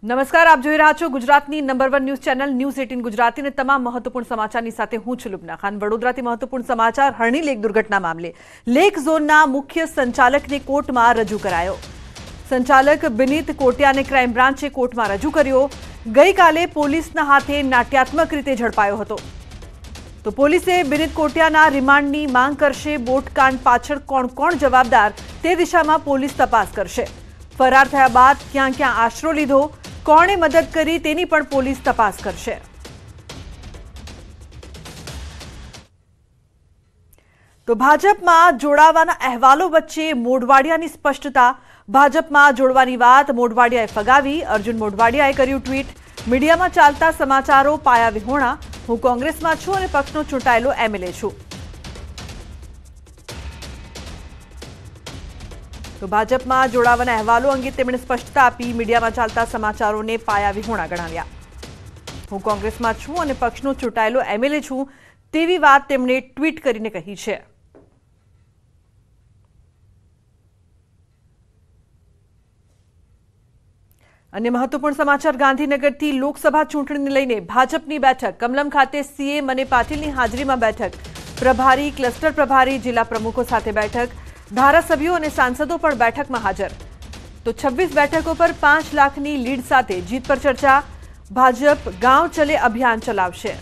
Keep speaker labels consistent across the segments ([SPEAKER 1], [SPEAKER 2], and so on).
[SPEAKER 1] નમસ્કાર, આપ જોઈ રહ્યા છો ગુજરાતની નંબર 1 ન્યૂઝ ચેનલ ન્યૂઝ 18 ગુજરાતીને તમામ મહત્વપૂર્ણ સમાચારની સાથે હું છું લુબના ખાન। વડોદરાથી મહત્વપૂર્ણ સમાચાર। હરણી લેક દુર્ઘટના મામલે લેક ઝોનના મુખ્ય સંચાલકને કોર્ટમાં રજૂ કરાયો। સંચાલક બિનિત કોટિયાને ક્રાઇમ બ્રાન્ચે કોર્ટમાં રજૂ કર્યો। ગઈકાલે પોલીસના હાથે નાટ્યાત્મક રીતે ઝડપાયો હતો। તો પોલીસે બિનિત કોટિયાના રિમાન્ડની માંગ કરશે। બોટકાંડ પાછળ કોણ કોણ જવાબદાર તે દિશામાં પોલીસ તપાસ કરશે। ફરાર થયા બાદ ક્યાં ક્યાં આશરો લીધો, કોણે મદદ કરી તેની પણ પોલીસ તપાસ કરશે। તો ભાજપમાં જોડાવાના અહેવાલો વચ્ચે મોઢવાડિયાની સ્પષ્ટતા। ભાજપમાં જોડવાની વાત મોઢવાડિયાએ ફગાવી। અર્જુન મોઢવાડિયાએ કર્યું ટ્વીટ। મીડિયામાં ચાલતા સમાચારો પાયા વિહોણા। હું કોંગ્રેસમાં છું અને પક્ષનો ચૂંટાયેલો એમએલએ છું। તો ભાજપમાં જોડાવાના અહેવાલો અંગે તેમણે સ્પષ્ટતા આપી। મીડિયામાં ચાલતા સમાચારોને પાયા વિહોણા ગણાવ્યા। હું કોંગ્રેસમાં છું અને પક્ષનો ચૂંટાયેલો એમએલએ છું તેવી વાત તેમણે ટ્વીટ કરીને કહી છે। અને મહત્વપૂર્ણ સમાચાર ગાંધીનગરથી લોકસભા ચૂંટણીને લઈને ભાજપની બેઠક। કમલમ ખાતે સીએમ અને પાટીલની હાજરીમાં બેઠક। પ્રભારી, ક્લસ્ટર પ્રભારી, જિલ્લા પ્રમુખો સાથે બેઠક। ધારાસભ્યો અને સાંસદો પણ બેઠકમાં હાજર। તો 26 બેઠકો પર 5 લાખની લીડ સાથે જીત પર ચર્ચા। ભાજપ ગાંવ ચલે અભિયાન ચલાવશે।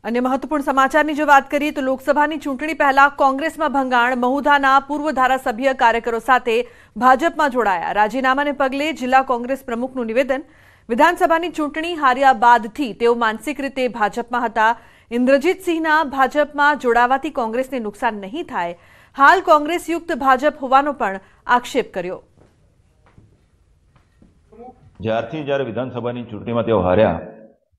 [SPEAKER 1] અને મહત્વપૂર્ણ સમાચારની જો વાત કરીએ તો લોકસભાની ચૂંટણી પહેલા કોંગ્રેસમાં ભંગાણ। મહુધાના પૂર્વ ધારાસભ્ય કાર્યકરો સાથે ભાજપમાં જોડાયા। રાજીનામાને પગલે જિલ્લા કોંગ્રેસ પ્રમુખનું નિવેદન। વિધાનસભાની ચૂંટણી હાર્યા બાદથી તેઓ માનસિક રીતે ભાજપમાં હતા। ઇન્દ્રજીતસિંહના ભાજપમાં જોડાવાથી કોંગ્રેસને નુકસાન નહીં થાય, હાલ કોંગ્રેસ યુક્ત ભાજપ હોવાનો પણ આક્ષેપ કર્યો।
[SPEAKER 2] જ્યારે વિધાનસભાની ચૂંટણીમાં તેઓ હાર્યા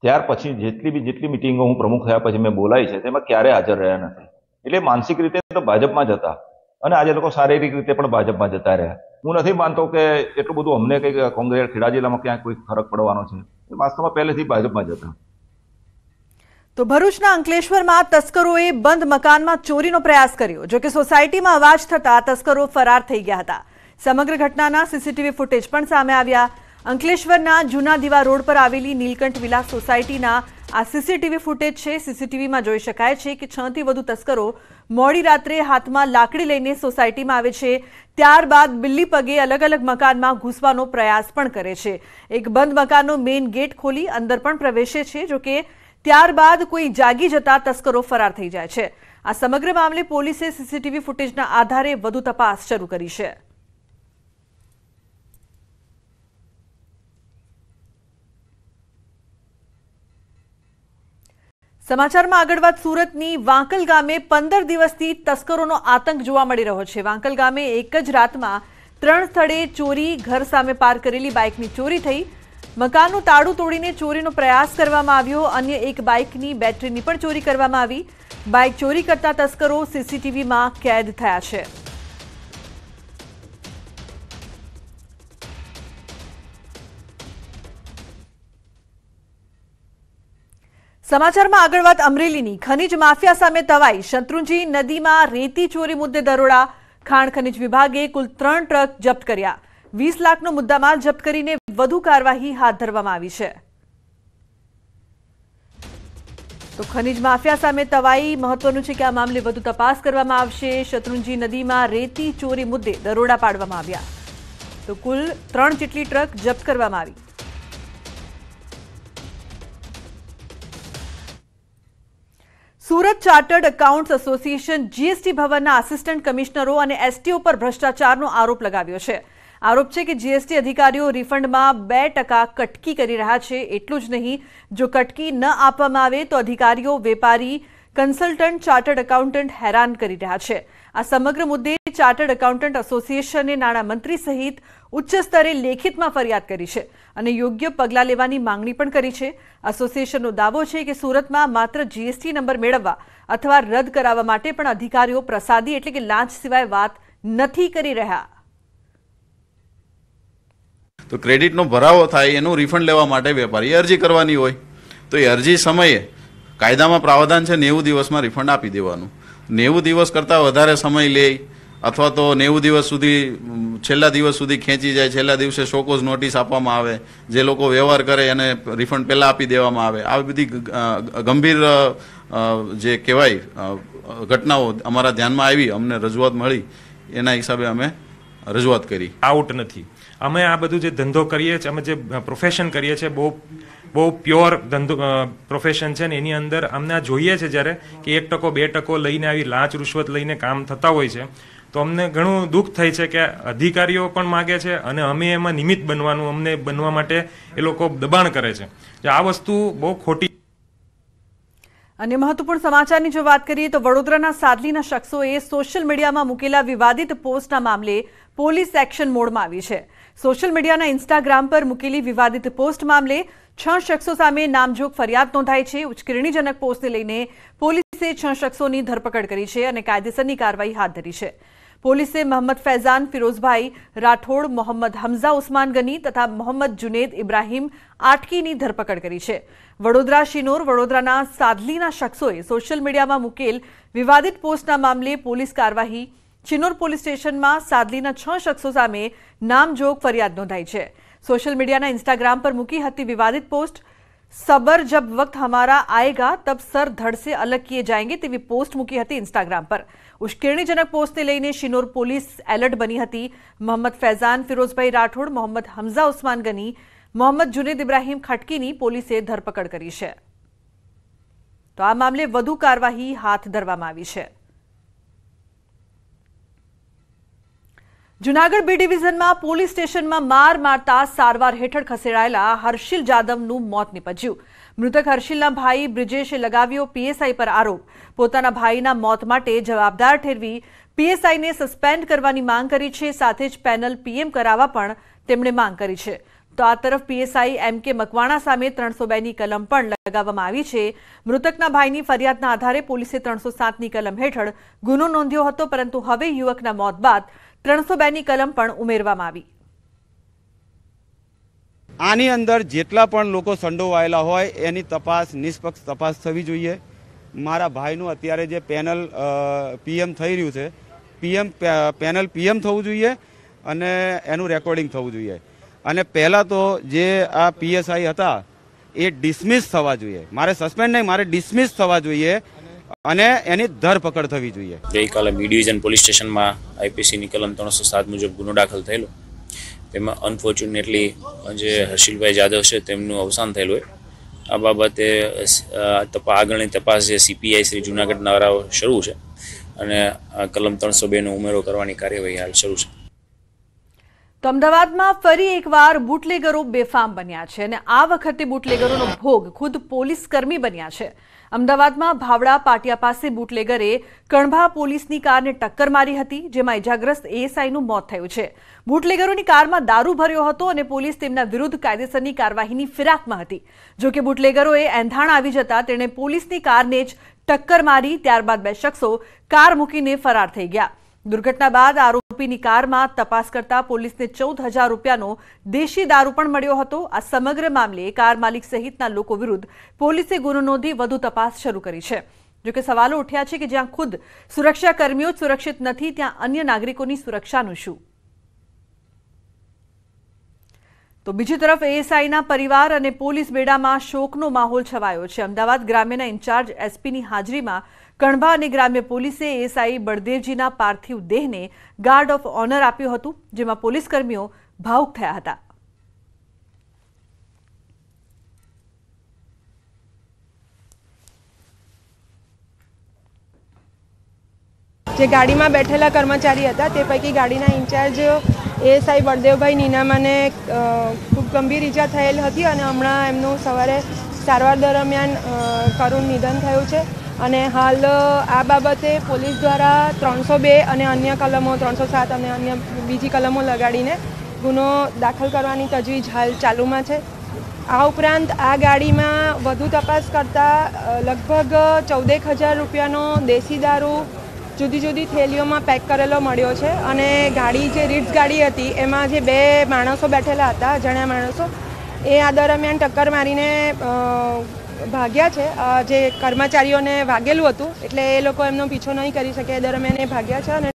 [SPEAKER 2] ત્યાર પછી જેટલી મિટિંગો હું પ્રમુખ થયા પછી મેં બોલાવી છે તેમાં ક્યારે હાજર રહ્યા નથી। એટલે માનસિક રીતે તો ભાજપમાં જ હતા અને આજે લોકો શારીરિક રીતે પણ ભાજપમાં જતા રહ્યા। હું નથી માનતો કે એટલું બધું અમને કંઈક કોંગ્રેસ ખેડા જિલ્લામાં ક્યાંક કોઈ ફરક પડવાનો છે। એ વાસ્તવમાં પહેલેથી ભાજપમાં જ હતા।
[SPEAKER 1] તો ભરૂચના અંકલેશ્વરમાં તસ્કરોએ બંધ મકાનમાં ચોરીનો પ્રયાસ કર્યો। જોકે સોસાયટીમાં અવાજ થતા તસ્કરો ફરાર થઈ ગયા હતા। સમગ્ર ઘટનાના સીસીટીવી ફૂટેજ પણ સામે આવ્યા। અંકલેશ્વરના જૂના દીવા રોડ પર આવેલી નીલકંઠ વિલાસ સોસાયટીના આ સીસીટીવી ફૂટેજ છે। સીસીટીવીમાં જોઈ શકાય છે કે 6થી વધુ તસ્કરો મોડી રાત્રે હાથમાં લાકડી લઈને સોસાયટીમાં આવે છે। ત્યારબાદ બિલ્લી પગે અલગ અલગ મકાનમાં ઘૂસવાનો પ્રયાસ પણ કરે છે। એક બંધ મકાનનો મેઇન ગેટ ખોલી અંદર પણ પ્રવેશે છે। જોકે ત્યારબાદ કોઈ જાગી જતા તસ્કરો ફરાર થઈ જાય છે। આ સમગ્ર મામલે પોલીસે સીસીટીવી ફૂટેજના આધારે વધુ તપાસ શરૂ કરી છે। સમાચારમાં આગળ વાત સુરતની વાંકલ ગામે 15 દિવસથી તસ્કરોનો આતંક જોવા મળી રહ્યો છે। વાંકલ ગામે એક જ રાતમાં 3 સ્થળે ચોરી, ઘર સામે પાર્ક કરેલી બાઇકની ચોરી થઈ। મકાનનું તાળું તોડીને ચોરીનો પ્રયાસ કરવામાં આવ્યો। અન્ય એક બાઇકની બેટરીની પણ ચોરી કરવામાં આવી। બાઇક ચોરી કરતા તસ્કરો સીસીટીવીમાં કેદ થયા છે। સમાચારમાં આગળ વાત અમરેલીની ખનીજ માફિયા સામે તવાઈ। શત્રુંજી નદીમાં રેતી ચોરી મુદ્દે દરોડા। ખાણ ખનીજ વિભાગે કુલ 3 ટ્રક જપ્ત કર્યા। 20 લાખનો મુદ્દામાલ જપ્ત કરીને વધુ કાર્યવાહી હાથ ધરવામાં આવી છે। તો ખનીજ માફિયા સામે તવાઈ। મહત્વનું છે કે આ મામલે વધુ તપાસ કરવામાં આવશે। શત્રુંજી નદીમાં રેતી ચોરી મુદ્દે દરોડા પાડવામાં આવ્યા। તો કુલ 3 જેટલી ટ્રક જપ્ત કરવામાં આવી। Surat chartered accounts association GST ભવનના આસિસ્ટન્ટ કમિશનરો અને એસટીઓ પર ભ્રષ્ટાચારનો આરોપ લગાવ્યો છે। આરોપ છે કે જીએસટી અધિકારીઓ રિફંડમાં 2% કટકી કરી રહ્યા છે। એટલું જ નહીં, જો કટકી ન આપવામાં આવે તો અધિકારીઓ, વેપારી, કન્સલ્ટન્ટ, ચાર્ટર્ડ એકાઉન્ટન્ટ હેરાન કરી રહ્યા છે। આ સમગ્ર મુદ્દે ચાર્ટર્ડ એકાઉન્ટન્ટ એસોસિએશને નાણામંત્રી સહિત ઉચ્ચ સ્તરે લેખિતમાં ફરિયાદ કરી છે અને યોગ્ય પગલાં લેવાની માંગણી પણ કરી છે। એસોસિએશનનો દાવો છે કે સુરતમાં માત્ર જીએસટી નંબર મેળવવા અથવા રદ કરાવવા માટે પણ અધિકારીઓ પ્રસાદી એટલે કે લાંચ સિવાય વાત નથી કરી રહ્યા।
[SPEAKER 3] તો ક્રેડિટનો ભરાવો થાય એનું રિફંડ લેવા માટે વેપારીએ અરજી કરવાની હોય। તો એ અરજી સમયે કાયદામાં પ્રાવધાન છે 90 દિવસમાં રિફંડ આપી દેવાનું. 90 દિવસ કરતાં વધારે સમય લે અથવા તો 90 દિવસ સુધી છેલ્લા દિવસ સુધી ખેંચી જાય, છેલ્લા દિવસે શોકોઝ નોટિસ આપવામાં આવે, જે લોકો વ્યવહાર કરે એને રિફંડ પહેલાં આપી દેવામાં આવે, આવી બધી ગંભીર જે કહેવાય ઘટનાઓ અમારા ધ્યાનમાં આવી, અમને રજૂઆત મળી, એના હિસાબે અમે રજૂઆત કરી.
[SPEAKER 4] આઉટ નથી. અમે આ બધું જે ધંધો કરીએ છીએ, અમે જે પ્રોફેશન કરીએ છીએ, બહુ પ્યોર ધંધો પ્રોફેશન છે ને એની અંદર અમને આ જોઈએ છે જ્યારે કે 1% 2% લઈને આવી લાંચ રૂશ્વત લઈને કામ થતા હોય છે તો અમને ઘણું દુઃખ થાય છે કે અધિકારીઓ પણ માગે છે અને અમે એમાં નિમિત્ત બનવાનું, અમને બનવા માટે એ લોકો દબાણ કરે છે. આ વસ્તુ બહુ ખોટી.
[SPEAKER 1] અન્ય મહત્વપૂર્ણ સમાચારની જો વાત કરીએ તો વડોદરાના સાદલીના શખ્સોએ સોશિયલ મીડિયામાં મૂકેલા વિવાદિત પોસ્ટના મામલે પોલીસ એક્શન મોડમાં આવી છે. સોશિયલ મીડિયાના ઇન્સ્ટાગ્રામ પર મૂકેલી વિવાદિત પોસ્ટ મામલે 6 શખ્સો સામે નામજોગ ફરિયાદ નોંધાઈ છે. ઉશ્કેરણીજનક પોસ્ટને લઈને પોલીસે 6 શખ્સોની ધરપકડ કરી છે અને કાયદેસરની કાર્યવાહી હાથ ધરી છે. પોલીસે મોહમ્મદ ફૈઝાન ફિરોઝભાઈ રાઠોડ, મોહમ્મદ હમઝા ઉસ્માન ગની તથા મોહમ્મદ જુનેદ ઇબ્રાહીમ આટકીની ધરપકડ કરી છે. વડોદરા શિનોર વડોદરાના સાદલીના શખ્સોએ સોશિયલ મીડિયામાં મૂકેલ વિવાદિત પોસ્ટના મામલે પોલીસ કાર્યવાહી. શિનોર પોલીસ સ્ટેશનમાં સાદલીના 6 શખ્સો સામે નામજોગ ફરિયાદ નોંધાઈ છે. સોશિયલ મીડિયાના ઇન્સ્ટાગ્રામ પર મૂકી હતી વિવાદિત પોસ્ટ. સબર જબ વक्त हमारा आएगा तब सर धड़ से अलग किए जाएंगे તેવી પોસ્ટ મૂકી હતી ઇન્સ્ટાગ્રામ પર. ઉશ્કેરણીજનક પોસ્ટને લઈને શિનોર પોલીસ એલર્ટ બની હતી. મોહમ્મદ ફૈઝાન ફિરોઝભાઈ રાઠોડ, મોહમ્મદ હમઝા ઉસ્માન ગની, મોહમ્મદ જુનેદ ઇબ્રાહીમ ખટકીની પોલીસે ધરપકડ કરી છે. તો આ મામલે વધુ કાર્યવાહી હાથ ધરવામાં આવી છે. જૂનાગઢ બી ડિવિઝનમાં પોલીસ સ્ટેશનમાં માર મારતા સારવાર હેઠળ ખસેડાયેલા હર્ષિલ જાદવનું મોત નીપજ્યું. મૃતક હર્ષિલના ભાઈ બ્રિજેશે લગાવ્યો પીએસઆઈ પર આરોપ. પોતાના ભાઈના મોત માટે જવાબદાર ઠેરવી પીએસઆઈને સસ્પેન્ડ કરવાની માંગ કરી છે. સાથે જ પેનલ પીએમ કરાવવા પણ તેમણે માંગ કરી છે. તો આ તરફ પીએસઆઈ એમ.કે. મકવાણા સામે 302ની કલમ પણ લગાવવામાં આવી છે. મૃતકના ભાઈની ફરિયાદના આધારે પોલીસે 307ની કલમ હેઠળ ગુનો નોંધ્યો હતો, પરંતુ હવે યુવકના મોત બાદ 302ની કલમ પણ ઉમેરવામાં આવી.
[SPEAKER 5] આની અંદર જેટલા પણ લોકો સંડોવાયેલા હોય એની તપાસ નિષ્પક્ષ તપાસ થવી જોઈએ. મારા ભાઈનું અત્યારે જે પેનલ પીએમ થઈ રહ્યું છે, પેનલ પીએમ થવું જોઈએ અને એનું રેકોર્ડિંગ થવું જોઈએ. અને પહેલાં તો જે આ પીએસઆઈ હતા એ ડિસમિસ થવા જોઈએ. મારે સસ્પેન્ડ નહીં, મારે ડિસમિસ થવા જોઈએ અને એની ધરપકડ થવી જોઈએ.
[SPEAKER 6] ગઈકાલે બી ડિવિઝન પોલીસ સ્ટેશનમાં આઈપીસીની કલમ 307 મુજબ ગુનો દાખલ થયેલો. તેમાં અનફોર્ચ્યુનેટલી જે હર્ષિલભાઈ જાદવ છે તેમનું અવસાન થયેલું હોય. આ બાબતે આગળની તપાસ જે સીપીઆઈ શ્રી જૂનાગઢ નગરાઓ શરૂ છે અને કલમ 302નો ઉમેરો કરવાની કાર્યવાહી હાલ શરૂ છે.
[SPEAKER 1] તો અમદાવાદમાં ફરી એકવાર બુટલેગરો બેફામ બન્યા છે અને આ વખતે બુટલેગરોનો ભોગ ખુદ પોલીસ કર્મી બન્યા છે. અમદાવાદમાં ભાવડા પાટિયા પાસે બુટલેગરે કણભા પોલીસની કારને ટક્કર મારી હતી, જેમાં ઇજાગ્રસ્ત એએસઆઈનું મોત થયું છે. બુટલેગરોની કારમાં દારૂ ભર્યો હતો અને પોલીસ તેમના વિરુદ્ધ કાયદેસરની કાર્યવાહીની ફિરાકમાં હતી. જોકે બુટલેગરોએ એંધાણ આવી જતા તેણે પોલીસની કારને જ ટક્કર મારી. ત્યારબાદ 2 શખ્સો કાર મૂકીને ફરાર થઈ ગયા. દુર્ઘટના બાદ આરોપીની કારમાં તપાસ કરતા પોલીસને 14,000 રૂપિયાનો દેશી દારૂ પણ મળ્યો હતો. આ સમગ્ર મામલે કાર માલિક સહિતના લોકો વિરુદ્ધ પોલીસે ગુનો નોંધી વધુ તપાસ શરૂ કરી છે. જોકે સવાલો ઉઠ્યા છે કે જ્યાં ખુદ સુરક્ષાકર્મીઓ જ સુરક્ષિત નથી, ત્યાં અન્ય નાગરિકોની સુરક્ષાનું શું? તો બીજી તરફ એએસઆઈના પરિવાર અને પોલીસ બેડામાં શોકનો માહોલ છવાયો છે. અમદાવાદ ગ્રામ્યના ઇન્ચાર્જ એસપીની હાજરીમાં કણભા અને ગ્રામ્ય પોલીસે એએસઆઈ બળદેવજીના પાર્થિવ દેહને ગાર્ડ ઓફ ઓનર આપ્યું હતું, જેમાં પોલીસ કર્મીઓ ભાવુક થયા હતા.
[SPEAKER 7] જે ગાડીમાં બેઠેલા કર્મચારી હતા તે પૈકી ગાડીના ઇન્ચાર્જ એએસઆઈ બળદેવભાઈ નીનામાને ખૂબ ગંભીર ઈજા થયેલ હતી અને હમણાં એમનું સવારે સારવાર દરમિયાન કરુણ નિધન થયું છે. અને હાલ આ બાબતે પોલીસ દ્વારા 302 અને અન્ય કલમો 307 અને અન્ય બીજી કલમો લગાડીને ગુનો દાખલ કરવાની તજવીજ હાલ ચાલુમાં છે. આ ઉપરાંત આ ગાડીમાં વધુ તપાસ કરતાં લગભગ 14,000 રૂપિયાનો દેશી દારૂ જુદી જુદી થેલીઓમાં પેક કરેલો મળ્યો છે. અને ગાડી જે રીટ્સ ગાડી હતી એમાં જે 2 માણસો બેઠેલા હતા, અજાણ્યા માણસો, એ આ દરમિયાન ટક્કર મારીને ભાગ્યા છે. જે કર્મચારીઓને વાગેલું હતું એટલે એ લોકો એમનો પીછો નહીં કરી શકે એ દરમિયાન એ ભાગ્યા છે અને